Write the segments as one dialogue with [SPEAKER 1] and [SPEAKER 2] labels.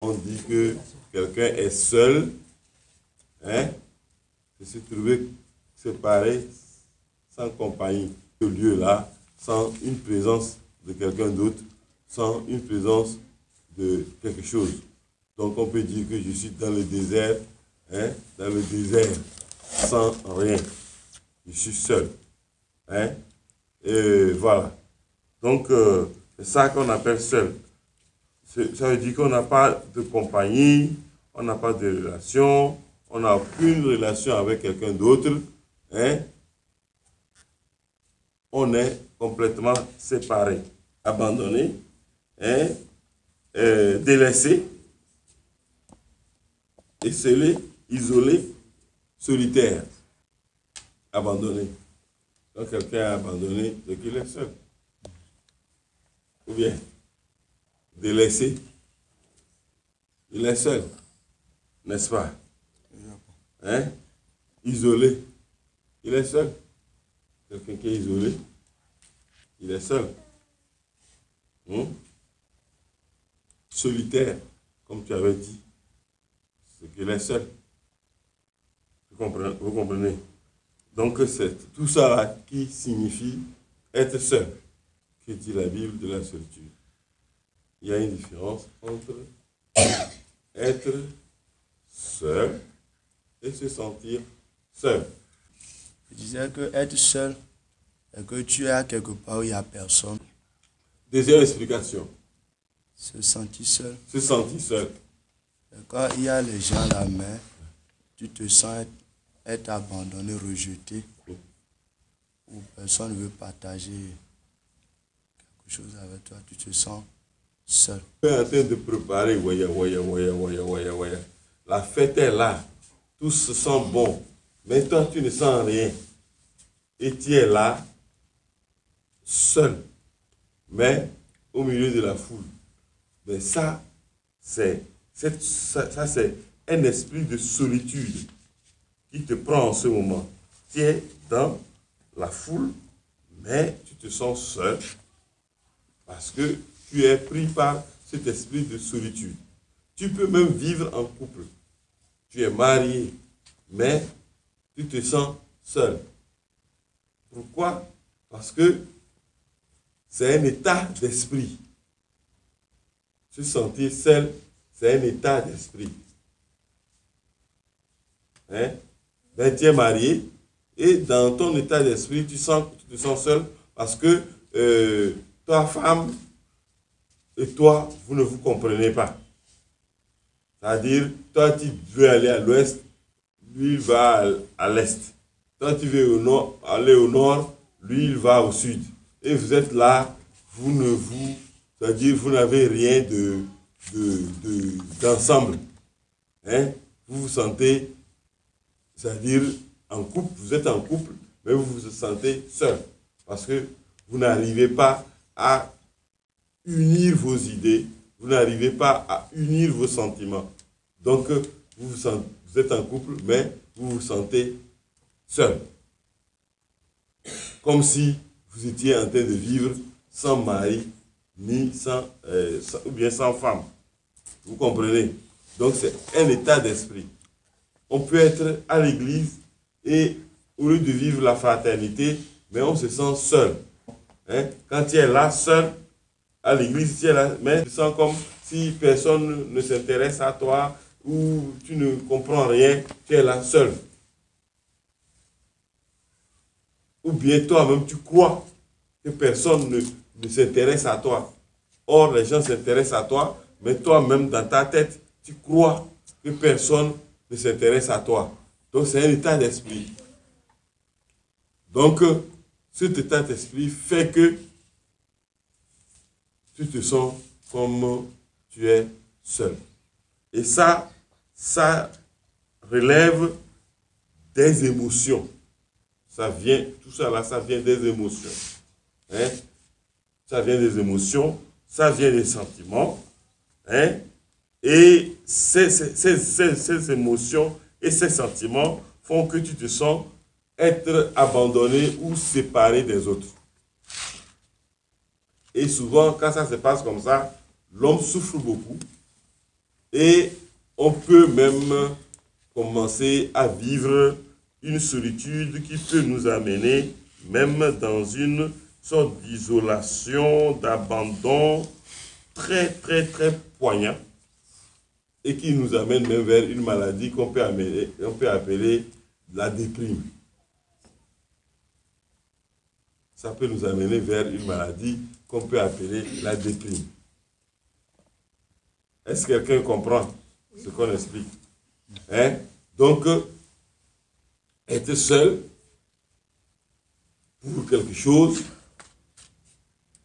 [SPEAKER 1] on dit que quelqu'un est seul, hein, de se trouver séparé, sans compagnie, ce lieu-là, sans une présence de quelqu'un d'autre, sans une présence de quelque chose. Donc on peut dire que je suis dans le désert, hein, dans le désert, sans rien. Je suis seul. Hein, et voilà. Donc c'est ça qu'on appelle seul. Ça veut dire qu'on n'a pas de compagnie, on n'a pas de relation, on n'a aucune relation avec quelqu'un d'autre. Hein? On est complètement séparé, abandonné, hein? Délaissé, esselé, isolé, solitaire, abandonné. Quand quelqu'un est abandonné, c'est qu'il est seul. Ou bien délaissé, il est seul, n'est-ce pas? Hein? Isolé, il est seul. Quelqu'un qui est isolé, il est seul. Solitaire, comme tu avais dit, c'est qu'il est seul. Vous comprenez? Donc c'est tout ça là qui signifie être seul. Que dit la Bible de la solitude? Il y a une différence entre être seul et se sentir seul.
[SPEAKER 2] Je disais que être seul, c'est que tu es à quelque part où il n'y a personne.
[SPEAKER 1] Deuxième explication.
[SPEAKER 2] Se sentir seul.
[SPEAKER 1] Se sentir seul.
[SPEAKER 2] Quand il y a les gens à la main, tu te sens être abandonné, rejeté, ou personne ne veut partager quelque chose avec toi, tu te sens seul.
[SPEAKER 1] Tu es en train de préparer, la fête est là, tout se sent bon, mais toi tu ne sens rien. Et tu es là, seul, mais au milieu de la foule. Mais ça, c'est un esprit de solitude qui te prend en ce moment. Tu es dans la foule, mais tu te sens seul parce que tu es pris par cet esprit de solitude. Tu peux même vivre en couple. Tu es marié, mais tu te sens seul. Pourquoi? Parce que c'est un état d'esprit. Se sentir seul, c'est un état d'esprit. Hein? Ben, tu es marié et dans ton état d'esprit, tu te sens seul parce que ta femme et toi, vous ne vous comprenez pas. C'est-à-dire, toi, tu veux aller à l'ouest, lui, il va à l'est. Toi, tu veux aller au nord, lui, il va au sud. Et vous êtes là, c'est-à-dire, vous n'avez rien d'ensemble. Hein? Vous vous sentez, c'est-à-dire, en couple, vous êtes en couple, mais vous vous sentez seul. Parce que vous n'arrivez pas à unir vos idées, vous n'arrivez pas à unir vos sentiments. Donc, vous êtes en couple, mais vous vous sentez seul. Comme si vous étiez en train de vivre sans mari, ni ou bien sans femme. Vous comprenez? Donc, c'est un état d'esprit. On peut être à l'église et au lieu de vivre la fraternité, mais on se sent seul. Hein? Quand tu es là, seul, à l'église, tu es là, mais tu sens comme si personne ne s'intéresse à toi ou tu ne comprends rien, tu es là seul. Ou bien toi-même, tu crois que personne ne s'intéresse à toi. Or, les gens s'intéressent à toi, mais toi-même, dans ta tête, tu crois que personne ne s'intéresse à toi. Donc, c'est un état d'esprit. Donc, cet état d'esprit fait que tu te sens comme tu es seul. Et ça relève des émotions. Tout ça là, ça vient des émotions. Hein? Ça vient des émotions, ça vient des sentiments. Hein? Et ces émotions et ces sentiments font que tu te sens être abandonné ou séparé des autres. Et souvent, quand ça se passe comme ça, l'homme souffre beaucoup. Et on peut même commencer à vivre une solitude qui peut nous amener même dans une sorte d'isolation, d'abandon très, très, très poignant et qui nous amène même vers une maladie qu'on peut appeler la déprime. Ça peut nous amener vers une maladie qu'on peut appeler la déprime. Est-ce que quelqu'un comprend ce qu'on explique? Hein? Donc, être seul pour quelque chose,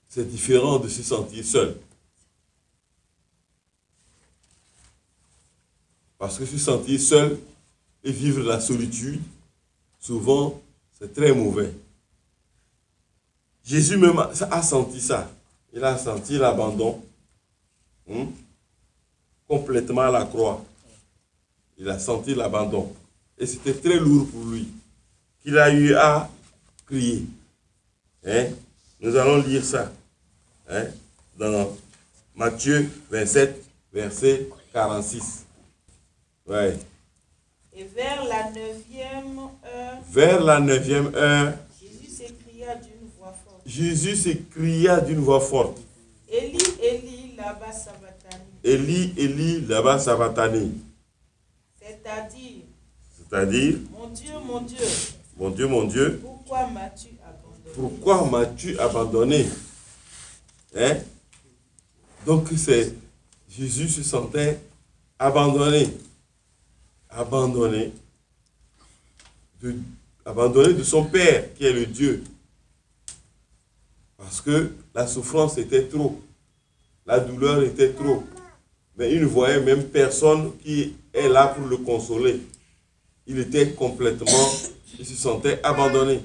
[SPEAKER 1] c'est différent de se sentir seul. Parce que se sentir seul et vivre la solitude, souvent, c'est très mauvais. Jésus même a senti ça. Il a senti l'abandon complètement à la croix. Il a senti l'abandon. Et c'était très lourd pour lui. Qu'il a eu à crier. Hein? Nous allons lire ça. Hein? Dans Matthieu 27, verset 46. Ouais.
[SPEAKER 3] Et vers la 9e heure,
[SPEAKER 1] vers la 9e heure,
[SPEAKER 3] Jésus s'écria d'une voix forte.
[SPEAKER 1] Jésus s'écria d'une voix forte.
[SPEAKER 3] Élie, Élie, lama sabachthani.
[SPEAKER 1] Élie, Élie, lama sabachthani.
[SPEAKER 3] C'est-à-dire, mon Dieu, mon Dieu,
[SPEAKER 1] mon Dieu, mon Dieu,
[SPEAKER 3] pourquoi m'as-tu abandonné?
[SPEAKER 1] Pourquoi m'as-tu abandonné? Hein? Donc Jésus se sentait abandonné. Abandonné de son Père, qui est le Dieu. Parce que la souffrance était trop. La douleur était trop. Mais il ne voyait même personne qui est là pour le consoler. Il était complètement, il se sentait abandonné.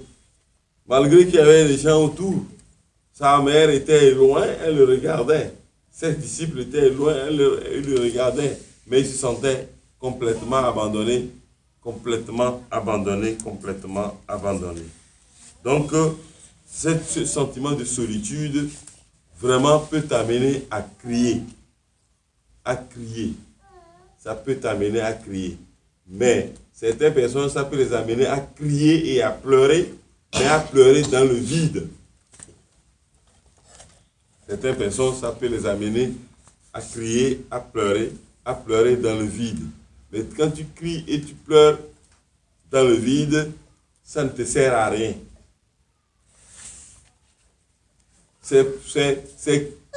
[SPEAKER 1] Malgré qu'il y avait des gens autour, sa mère était loin, elle le regardait. Ses disciples étaient loin, elle le regardait. Mais il se sentait complètement abandonné, complètement abandonné, complètement abandonné. Donc, ce sentiment de solitude vraiment peut t'amener à crier. À crier. Ça peut t'amener à crier. Mais certaines personnes, ça peut les amener à crier et à pleurer, mais à pleurer dans le vide. Certaines personnes, ça peut les amener à crier, à pleurer dans le vide. Mais quand tu cries et tu pleures dans le vide, ça ne te sert à rien. Ces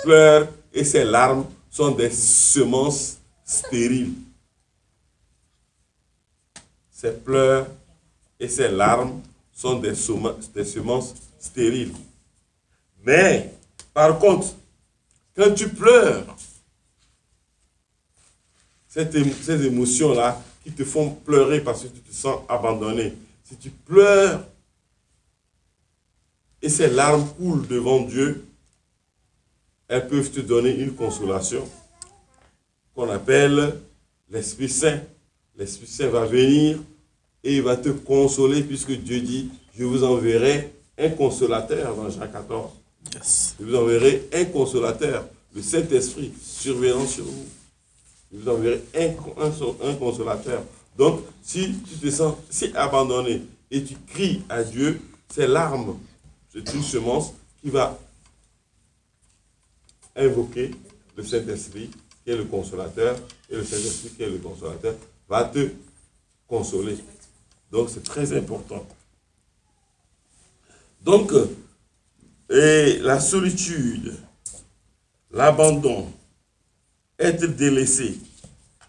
[SPEAKER 1] pleurs et ces larmes sont des semences stériles. Ces pleurs et ces larmes sont des semences stériles. Mais, par contre, quand tu pleures, ces émotions-là qui te font pleurer parce que tu te sens abandonné, si tu pleures et ces larmes coulent devant Dieu, elles peuvent te donner une consolation qu'on appelle l'Esprit Saint. L'Esprit Saint va venir et il va te consoler puisque Dieu dit, je vous enverrai un consolateur dans Jean 14. Yes. Je vous enverrai un consolateur, le Saint-Esprit surveillant sur vous. Je vous enverrai un consolateur. Donc, si tu te sens si abandonné et tu cries à Dieu, ces larmes, c'est une semence qui va invoquer le Saint-Esprit qui est le consolateur et le Saint-Esprit qui est le consolateur va te consoler. Donc, c'est très important. Donc, et la solitude, l'abandon, être délaissé,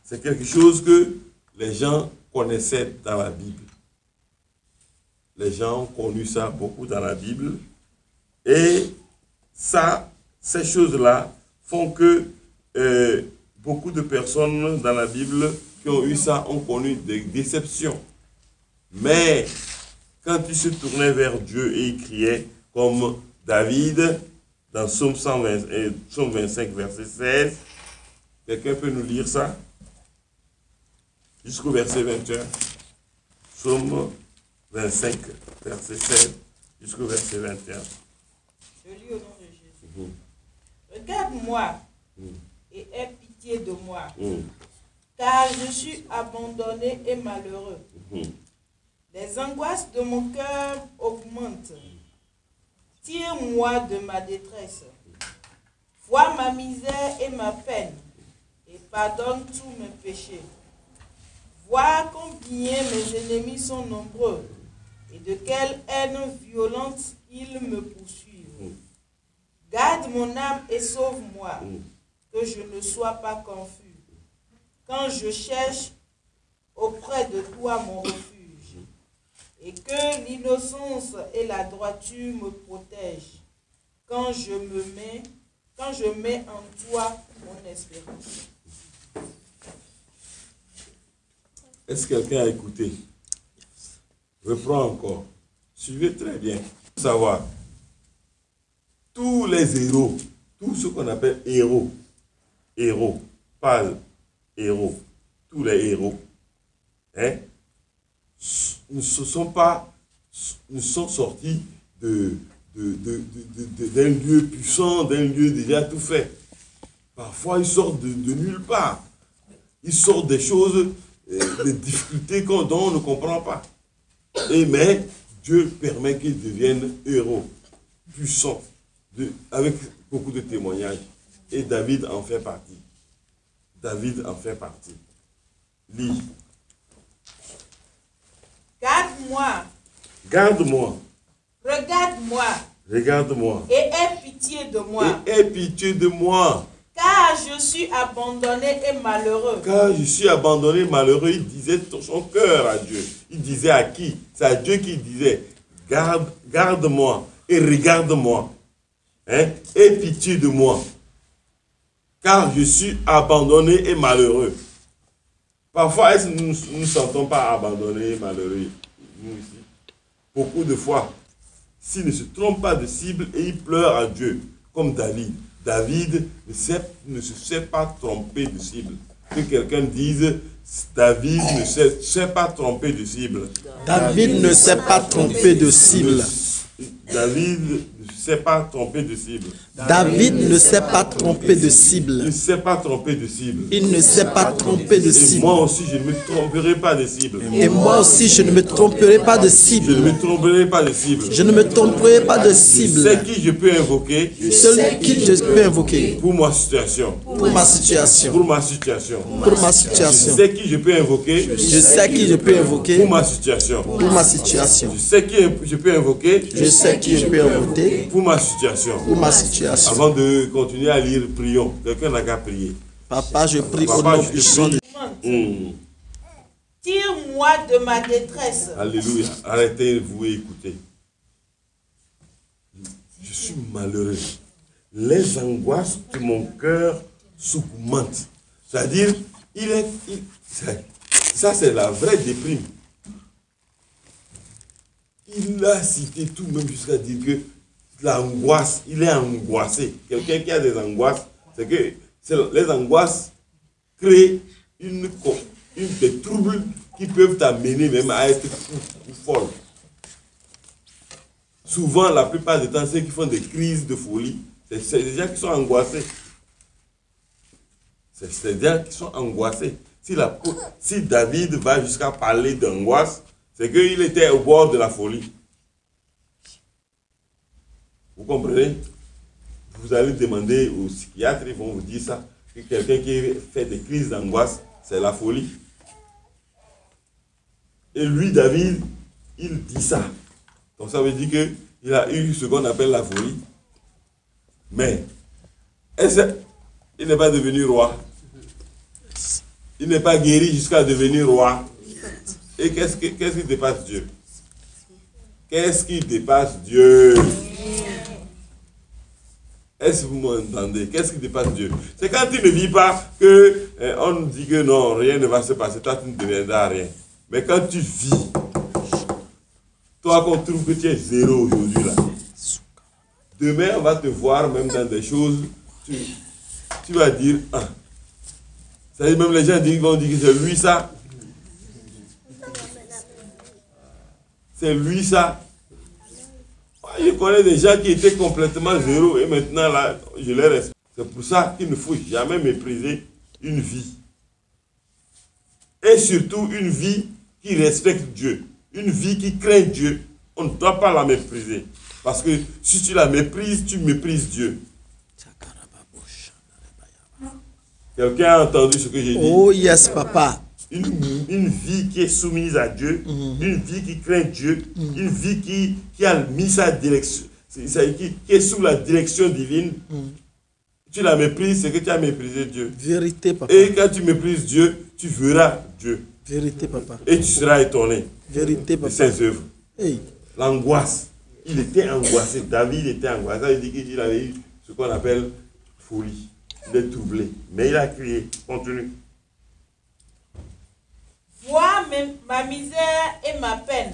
[SPEAKER 1] c'est quelque chose que les gens connaissaient dans la Bible. Les gens ont connu ça beaucoup dans la Bible. Et ça, ces choses-là font que beaucoup de personnes dans la Bible qui ont eu ça ont connu des déceptions. Mais quand ils se tournaient vers Dieu et ils criaient, comme David, dans Psaume 25, verset 16, quelqu'un peut nous lire ça? Jusqu'au verset 21. Psaume 25, verset 16, jusqu'au verset 21.
[SPEAKER 3] Je lis au nom de Jésus. Regarde-moi et aie pitié pitié de moi, car je suis abandonné et malheureux. Les angoisses de mon cœur augmentent. Tire-moi de ma détresse. Vois ma misère et ma peine, et pardonne tous mes péchés. Vois combien mes ennemis sont nombreux, et de quelle haine violente ils me poursuivent. Garde mon âme et sauve-moi, que je ne sois pas confus, quand je cherche auprès de toi mon refuge, et que l'innocence et la droiture me protègent, quand je mets en toi mon espérance.
[SPEAKER 1] Est-ce que quelqu'un a écouté? Reprends encore. Suivez très bien. Pour savoir, tous les héros, tout ce qu'on appelle héros, pas héros, tous les héros, hein, ne sont sortis d'un lieu puissant, d'un lieu déjà tout fait. Parfois, ils sortent de nulle part. Ils sortent des choses, des difficultés dont on ne comprend pas. Mais Dieu permet qu'ils deviennent héros, puissants, avec beaucoup de témoignages. Et David en fait partie. David en fait partie. Lis.
[SPEAKER 3] Garde-moi.
[SPEAKER 1] Garde-moi.
[SPEAKER 3] Regarde-moi.
[SPEAKER 1] Regarde-moi.
[SPEAKER 3] Et aie pitié de moi.
[SPEAKER 1] Et aie pitié de moi.
[SPEAKER 3] Car je suis abandonné et malheureux.
[SPEAKER 1] Car je suis abandonné et malheureux. Il disait son cœur à Dieu. Il disait à qui? C'est à Dieu qu'il disait, garde-moi et regarde-moi. Hein? Aie pitié de moi. Car je suis abandonné et malheureux. Parfois, est-ce que nous ne nous sentons pas abandonnés et malheureux, nous ici? Beaucoup de fois, s'il ne se trompe pas de cible et il pleure à Dieu, comme David. David ne se sait pas tromper de cible. Que quelqu'un dise, David ne sait pas tromper de cible.
[SPEAKER 2] David ne s'est pas trompé de cible.
[SPEAKER 1] David ne sait pas tromper de cible.
[SPEAKER 2] David ne s'est pas trompé de cible.
[SPEAKER 1] Il ne s'est pas trompé de cible.
[SPEAKER 2] Il ne s'est pas trompé de
[SPEAKER 1] Et
[SPEAKER 2] cible.
[SPEAKER 1] moi aussi, je ne me tromperai pas de cible.
[SPEAKER 2] Et moi aussi, je ne me tromperai pas de
[SPEAKER 1] Je ne
[SPEAKER 2] cible.
[SPEAKER 1] me tromperai pas de cible.
[SPEAKER 2] Je ne me tromperai pas de
[SPEAKER 1] Je
[SPEAKER 2] cible.
[SPEAKER 1] sais qui je peux invoquer
[SPEAKER 2] Seul qui je peux invoquer
[SPEAKER 1] pour ma situation.
[SPEAKER 2] pour ma situation.
[SPEAKER 1] Pour ma situation.
[SPEAKER 2] Pour ma
[SPEAKER 1] Je
[SPEAKER 2] situation.
[SPEAKER 1] sais qui je peux invoquer
[SPEAKER 2] Je sais qui je peux invoquer
[SPEAKER 1] pour ma situation.
[SPEAKER 2] pour ma situation.
[SPEAKER 1] Je sais qui je peux invoquer
[SPEAKER 2] Je sais qui je peux invoquer
[SPEAKER 1] pour ma situation.
[SPEAKER 2] pour ma situation.
[SPEAKER 1] Avant de continuer à lire, prions. Quelqu'un n'a qu'à prier.
[SPEAKER 2] Papa, je prie au
[SPEAKER 1] Papa,
[SPEAKER 2] nom
[SPEAKER 1] je te
[SPEAKER 2] puissant de
[SPEAKER 1] prie.
[SPEAKER 3] Tire-moi de ma détresse.
[SPEAKER 1] Alléluia. Arrêtez-vous et écoutez. Je suis malheureux. Les angoisses de mon cœur s'augmentent. C'est-à-dire, ça c'est la vraie déprime. Il a cité tout même jusqu'à dire que l'angoisse, il est angoissé. Quelqu'un qui a des angoisses, c'est que les angoisses créent des troubles qui peuvent t'amener même à être fou ou folle. Souvent, la plupart du temps, ceux qui font des crises de folie, c'est des gens qui sont angoissés. C'est des gens qui sont angoissés. Si David va jusqu'à parler d'angoisse, c'est qu'il était au bord de la folie. Vous comprenez? Vous allez demander aux psychiatres, ils vont vous dire ça, que quelqu'un qui fait des crises d'angoisse, c'est la folie. Et lui, David, il dit ça. Donc ça veut dire qu'il a eu ce qu'on appelle la folie. Mais, il n'est pas devenu roi. Il n'est pas guéri jusqu'à devenir roi. Et qu'est-ce qui dépasse Dieu? Qu'est-ce qui dépasse Dieu? Est-ce que vous m'entendez? Qu'est-ce qui dépasse Dieu? C'est quand tu ne vis pas que on nous dit que non, rien ne va se passer, toi tu ne deviendras rien. Mais quand tu vis, toi qu'on trouve que tu es zéro aujourd'hui là, demain on va te voir même dans des choses, tu vas dire, ah. C'est-à-dire même les gens vont dire que c'est lui ça. C'est lui ça. Je connais des gens qui étaient complètement zéro et maintenant là, je les respecte. C'est pour ça qu'il ne faut jamais mépriser une vie. Et surtout une vie qui respecte Dieu. Une vie qui craint Dieu. On ne doit pas la mépriser. Parce que si tu la méprises, tu méprises Dieu. Quelqu'un a entendu ce que j'ai dit?
[SPEAKER 4] Oh yes, papa.
[SPEAKER 1] Une vie qui est soumise à Dieu, une vie qui craint Dieu, une vie qui a mis sa direction, qui est sous la direction divine. Tu la méprises, c'est que tu as méprisé Dieu.
[SPEAKER 4] Vérité, papa.
[SPEAKER 1] Et quand tu méprises Dieu, tu verras Dieu.
[SPEAKER 4] Vérité, papa.
[SPEAKER 1] Et tu seras étonné
[SPEAKER 4] Vérité,
[SPEAKER 1] de
[SPEAKER 4] papa.
[SPEAKER 1] ses œuvres.
[SPEAKER 4] Hey.
[SPEAKER 1] L'angoisse. Il était angoissé. David était angoissé. Ça veut dire qu'il avait eu ce qu'on appelle folie. Il est troublé. Mais il a crié. Continue.
[SPEAKER 3] Vois ma misère et ma peine.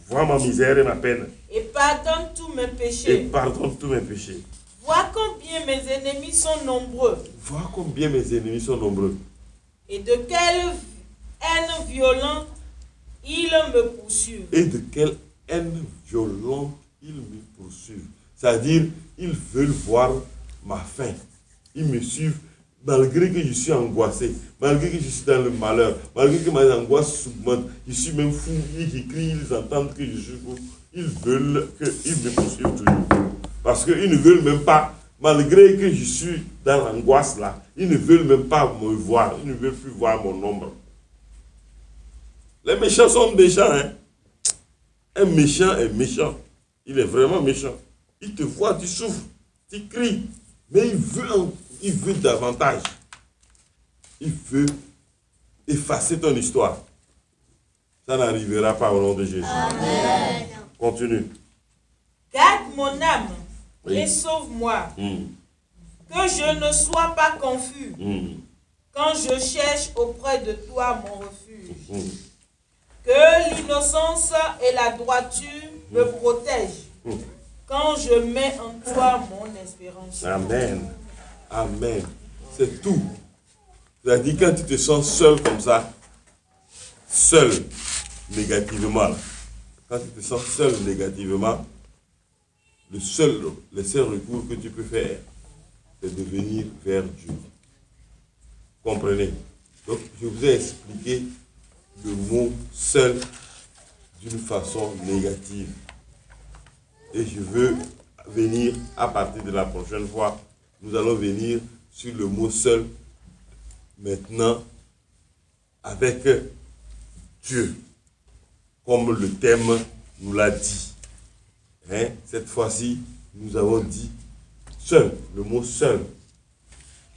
[SPEAKER 1] Vois ma misère et ma peine.
[SPEAKER 3] Et pardonne tous mes
[SPEAKER 1] Et
[SPEAKER 3] péchés.
[SPEAKER 1] pardonne tous mes péchés.
[SPEAKER 3] Vois combien mes ennemis sont nombreux.
[SPEAKER 1] Vois combien mes ennemis sont nombreux.
[SPEAKER 3] Et de quelle haine violente ils me poursuivent.
[SPEAKER 1] Et de quelle haine violente ils me poursuivent. C'est-à-dire, ils veulent voir ma fin. Ils me suivent malgré que je suis angoissé, malgré que je suis dans le malheur, malgré que mes angoisses s'augmentent. Je suis même fou, ils crient, ils entendent que je suis fou. Ils veulent qu'ils me poursuivent toujours. Parce qu'ils ne veulent même pas, malgré que je suis dans l'angoisse là, ils ne veulent même pas me voir, ils ne veulent plus voir mon ombre. Les méchants sont méchants, hein. Un méchant est méchant. Il est vraiment méchant. Il te voit, tu souffres, tu cries. Mais il veut davantage. Il veut effacer ton histoire. Ça n'arrivera pas au nom de Jésus.
[SPEAKER 3] Amen.
[SPEAKER 1] Continue.
[SPEAKER 3] Garde mon âme
[SPEAKER 1] Oui.
[SPEAKER 3] et sauve-moi. Que je ne sois pas confus quand je cherche auprès de toi mon refuge. Que l'innocence et la droiture me protègent quand je mets en toi mon espérance.
[SPEAKER 1] Amen. Amen. C'est tout. C'est-à-dire quand tu te sens seul comme ça, seul négativement, là, quand tu te sens seul négativement, le seul recours que tu peux faire, c'est de venir vers Dieu. Comprenez? Donc, je vous ai expliqué le mot seul d'une façon négative. Et je veux venir, à partir de la prochaine fois, nous allons venir sur le mot seul, maintenant, avec Dieu, comme le thème nous l'a dit. Hein? Cette fois-ci, nous avons dit seul, le mot seul,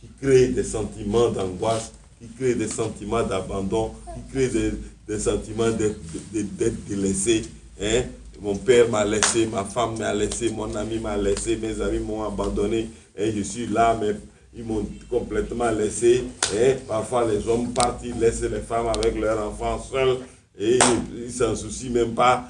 [SPEAKER 1] qui crée des sentiments d'angoisse, qui crée des sentiments d'abandon, qui crée des sentiments d'être délaissé. Hein? Mon père m'a laissé, ma femme m'a laissé, mon ami m'a laissé, mes amis m'ont abandonné, et je suis là, mais ils m'ont complètement laissé. Et parfois les hommes partent, ils laissent les femmes avec leurs enfants seuls, et ils s'en soucient même pas.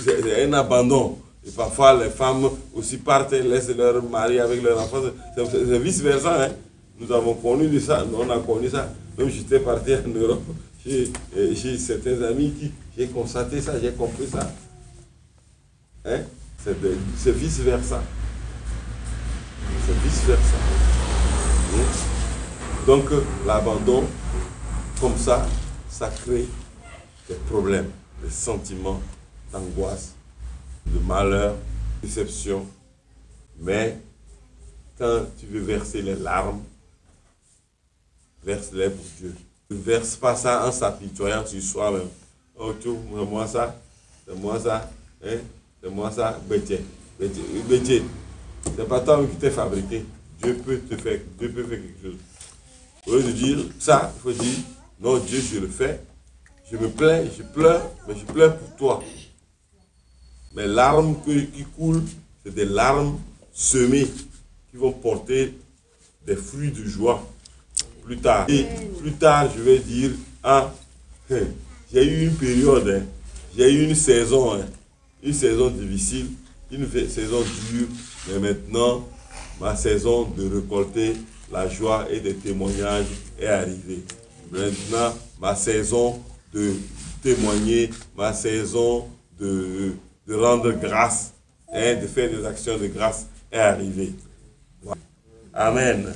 [SPEAKER 1] C'est un abandon. Et parfois les femmes aussi partent et laissent leur mari avec leurs enfants. C'est vice-versa. Hein? Nous avons connu ça, on a connu ça. Même j'étais parti en Europe, j'ai certains amis qui, j'ai constaté ça, j'ai compris ça. Hein? C'est vice-versa. C'est vice-versa. Donc l'abandon, comme ça crée des problèmes, des sentiments d'angoisse, de malheur, de déception. Mais quand tu veux verser les larmes, verse-les pour Dieu. Ne verse pas ça en s'apitoyant sur soi-même. Oh, c'est moi ça, c'est moi ça, hein? C'est moi ça, Bétier. C'est pas toi qui t'es fabriqué. Dieu peut faire quelque chose. Au lieu de dire ça, il faut dire, non, Dieu, je le fais. Je me plains, je pleure, mais je pleure pour toi. Mes larmes qui coulent, c'est des larmes semées qui vont porter des fruits de joie plus tard. Et plus tard, je vais dire, j'ai eu une période, j'ai eu une saison difficile, une saison dure, mais maintenant, ma saison de récolter la joie et des témoignages est arrivée. Maintenant, ma saison de témoigner, ma saison de rendre grâce, de faire des actions de grâce est arrivée. Amen.